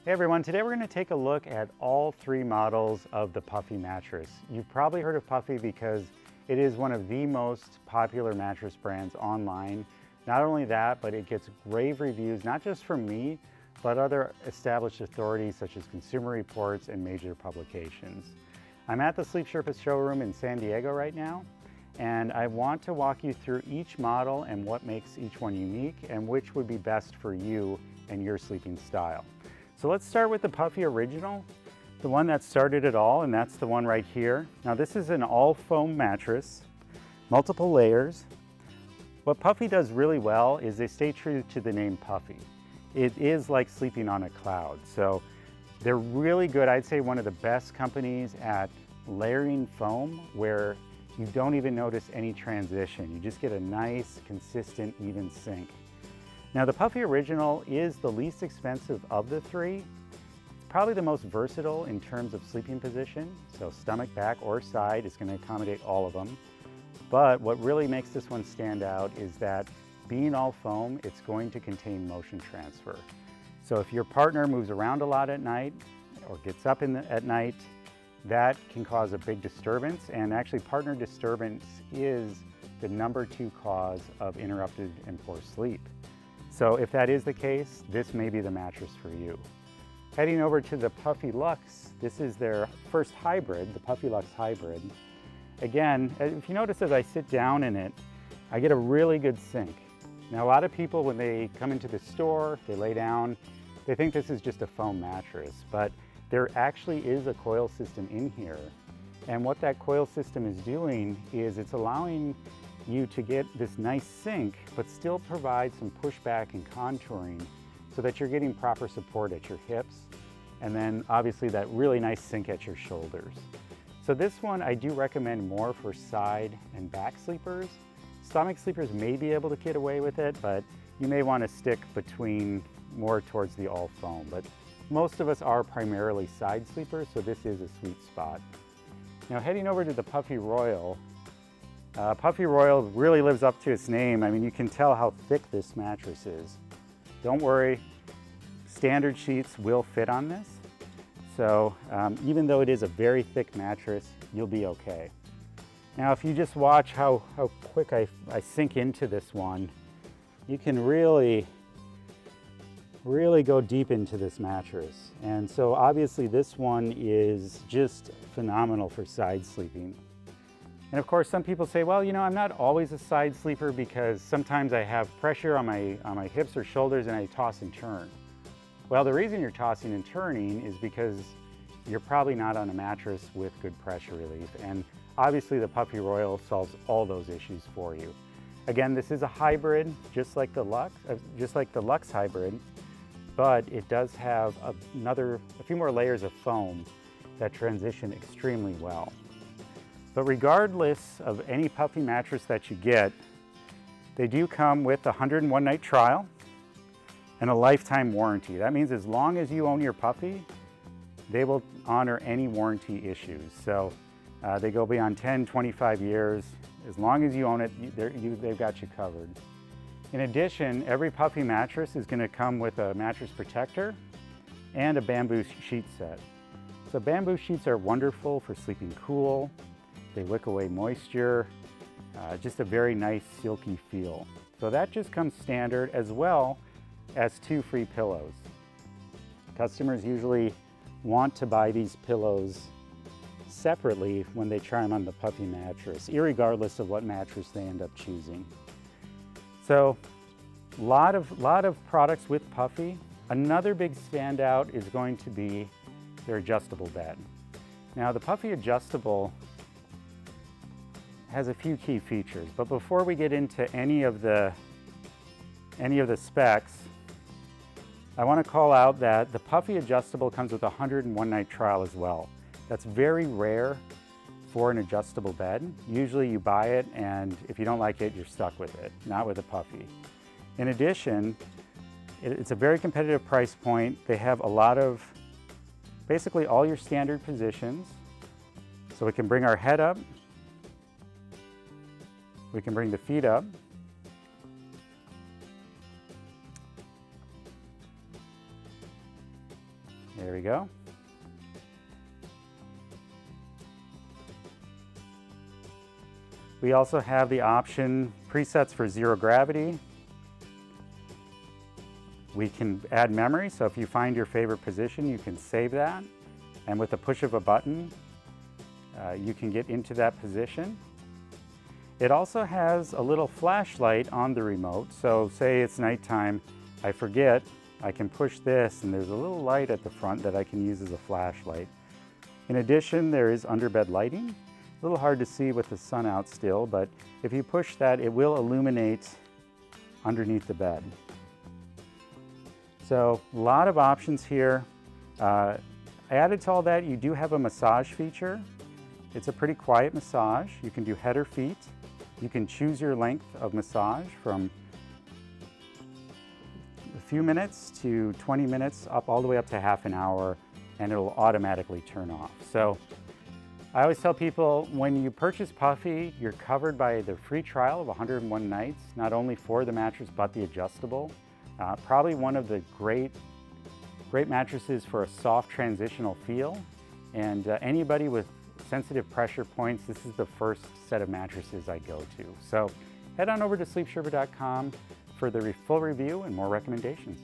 Hey everyone, today we're going to take a look at all three models of the Puffy mattress. You've probably heard of Puffy because it is one of the most popular mattress brands online. Not only that, but it gets rave reviews, not just from me, but other established authorities such as Consumer Reports and major publications. I'm at the Sleep Sherpa showroom in San Diego right now, and I want to walk you through each model and what makes each one unique and which would be best for you and your sleeping style. So let's start with the Puffy Original, the one that started it all, and that's the one right here. Now this is an all foam mattress, multiple layers. What Puffy does really well is they stay true to the name Puffy. It is like sleeping on a cloud. So they're really good, I'd say one of the best companies at layering foam where you don't even notice any transition. You just get a nice, consistent, even sink. Now the Puffy Original is the least expensive of the three. It's probably the most versatile in terms of sleeping position. So stomach, back, or side is going to accommodate all of them. But what really makes this one stand out is that being all foam, it's going to contain motion transfer. So if your partner moves around a lot at night or gets up at night, that can cause a big disturbance. And actually partner disturbance is the #2 cause of interrupted and poor sleep. So if that is the case, this may be the mattress for you. Heading over to the Puffy Luxe, this is their first hybrid, the Puffy Luxe Hybrid. Again, if you notice as I sit down in it, I get a really good sink. Now a lot of people when they come into the store, they lay down, they think this is just a foam mattress, but there actually is a coil system in here. And what that coil system is doing is it's allowing you to get this nice sink, but still provide some pushback and contouring so that you're getting proper support at your hips, and then obviously that really nice sink at your shoulders. So this one I do recommend more for side and back sleepers. Stomach sleepers may be able to get away with it, but you may want to stick between more towards the all foam. But most of us are primarily side sleepers, so this is a sweet spot. Now heading over to the Puffy Royal, Puffy Royal really lives up to its name. I mean, you can tell how thick this mattress is. Don't worry, standard sheets will fit on this. So even though it is a very thick mattress, you'll be okay. Now, if you just watch how quick I sink into this one, you can really go deep into this mattress. And so obviously this one is just phenomenal for side sleeping. And of course, some people say, well, you know, I'm not always a side sleeper because sometimes I have pressure on my hips or shoulders and I toss and turn. Well, the reason you're tossing and turning is because you're probably not on a mattress with good pressure relief. And obviously the Puffy Royal solves all those issues for you. Again, this is a hybrid, just like the Luxe Hybrid, but it does have a few more layers of foam that transition extremely well. But regardless of any Puffy mattress that you get, they do come with a 101 night trial and a lifetime warranty. That means as long as you own your Puffy, they will honor any warranty issues. So they go beyond 10, 25 years. As long as you own it, they've got you covered. In addition, every Puffy mattress is going to come with a mattress protector and a bamboo sheet set. So bamboo sheets are wonderful for sleeping cool. They wick away moisture, just a very nice silky feel. So that just comes standard, as well as 2 free pillows. Customers usually want to buy these pillows separately when they try them on the Puffy mattress, irregardless of what mattress they end up choosing. So lot of products with Puffy. Another big standout is going to be their adjustable bed. Now the Puffy adjustable has a few key features, but before we get into any of the specs, I want to call out that the Puffy adjustable comes with a 101 night trial as well. That's very rare for an adjustable bed. Usually you buy it and if you don't like it, you're stuck with it, not with a Puffy. In addition, it's a very competitive price point. They have a lot of, basically all your standard positions. So we can bring our head up, we can bring the feet up, There we go. We also have the option presets for zero gravity. We can add memory, so if you find your favorite position, you can save that. And with the push of a button, you can get into that position. It also has a little flashlight on the remote. So say it's nighttime, I forget, I can push this and there's a little light at the front that I can use as a flashlight. In addition, there is underbed lighting. A little hard to see with the sun out still, but if you push that, it will illuminate underneath the bed. So a lot of options here. Added to all that, you do have a massage feature. It's a pretty quiet massage. You can do head or feet. You can choose your length of massage from a few minutes to 20 minutes, all the way up to half an hour, and it'll automatically turn off. So I always tell people, when you purchase Puffy, you're covered by the free trial of 101 nights, not only for the mattress, but the adjustable. Probably one of the great mattresses for a soft transitional feel. And anybody with sensitive pressure points, this is the first set of mattresses I go to. So head on over to sleepsherpa.com for the full review and more recommendations.